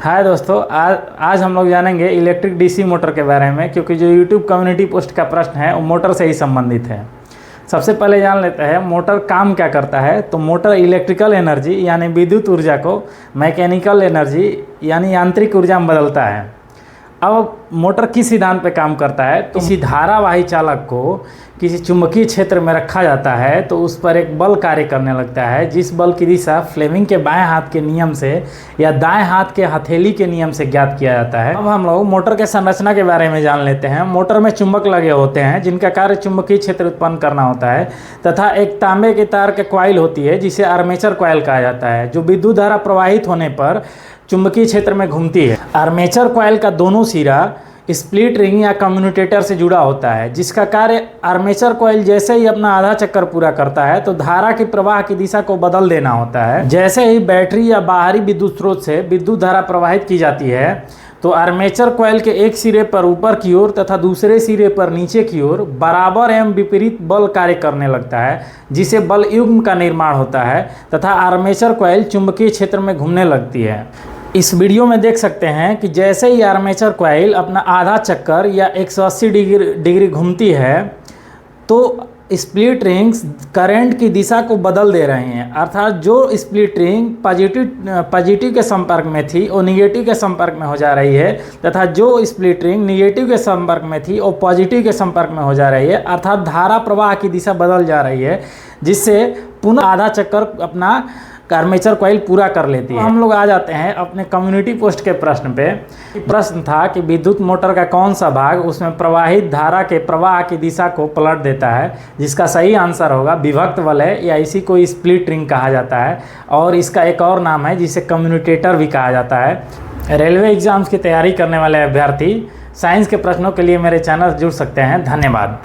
हाय दोस्तों, आज हम लोग जानेंगे इलेक्ट्रिक डीसी मोटर के बारे में, क्योंकि जो यूट्यूब कम्युनिटी पोस्ट का प्रश्न है वो मोटर से ही संबंधित है। सबसे पहले जान लेते हैं मोटर काम क्या करता है। तो मोटर इलेक्ट्रिकल एनर्जी यानी विद्युत ऊर्जा को मैकेनिकल एनर्जी यानी यांत्रिक ऊर्जा में बदलता है। अब मोटर किस सिद्धांत पे काम करता है? तो किसी धारावाही चालक को किसी चुंबकीय क्षेत्र में रखा जाता है तो उस पर एक बल कार्य करने लगता है, जिस बल की दिशा फ्लेमिंग के बाएं हाथ के नियम से या दाएं हाथ के हथेली के नियम से ज्ञात किया जाता है। अब हम लोग मोटर के संरचना के बारे में जान लेते हैं। मोटर में चुंबक लगे होते हैं जिनका कार्य चुंबकीय क्षेत्र उत्पन्न करना होता है, तथा एक तांबे के तार के कॉइल होती है जिसे आर्मेचर कॉइल कहा जाता है, जो विद्युत धारा प्रवाहित होने पर चुंबकीय क्षेत्र में घूमती है। आर्मेचर कॉइल का दोनों सिरा स्प्लिट रिंग या कम्यूटेटर से जुड़ा होता है, जिसका कार्य आर्मेचर कॉइल जैसे ही अपना आधा चक्कर पूरा करता है तो धारा के प्रवाह की दिशा को बदल देना होता है। जैसे ही बैटरी या बाहरी विद्युत स्रोत से विद्युत धारा प्रवाहित की जाती है तो आर्मेचर कॉइल के एक सिरे पर ऊपर की ओर तथा दूसरे सिरे पर नीचे की ओर बराबर एवं विपरीत बल कार्य करने लगता है, जिसे बल युग्म का निर्माण होता है तथा आर्मेचर कॉइल चुंबकीय क्षेत्र में घूमने लगती है। इस वीडियो में देख सकते हैं कि जैसे ही आर्मेचर कॉइल अपना आधा चक्कर या 180 डिग्री घूमती है तो स्प्लिट रिंग्स करंट की दिशा को बदल दे रहे हैं, अर्थात जो स्प्लिट रिंग पॉजिटिव के संपर्क में थी वो निगेटिव के संपर्क में हो जा रही है, तथा जो स्प्लिट रिंग निगेटिव के संपर्क में थी वो पॉजिटिव के संपर्क में हो जा रही है, अर्थात धारा प्रवाह की दिशा बदल जा रही है, जिससे पुनः आधा चक्कर अपना आर्मेचर कॉइल पूरा कर लेती है। हम लोग आ जाते हैं अपने कम्युनिटी पोस्ट के प्रश्न पे। प्रश्न था कि विद्युत मोटर का कौन सा भाग उसमें प्रवाहित धारा के प्रवाह की दिशा को पलट देता है, जिसका सही आंसर होगा विभक्त वलय या इसी को स्प्लिट रिंग कहा जाता है, और इसका एक और नाम है जिसे कम्यूटेटर भी कहा जाता है। रेलवे एग्जाम्स की तैयारी करने वाले अभ्यर्थी साइंस के प्रश्नों के लिए मेरे चैनल जुड़ सकते हैं। धन्यवाद।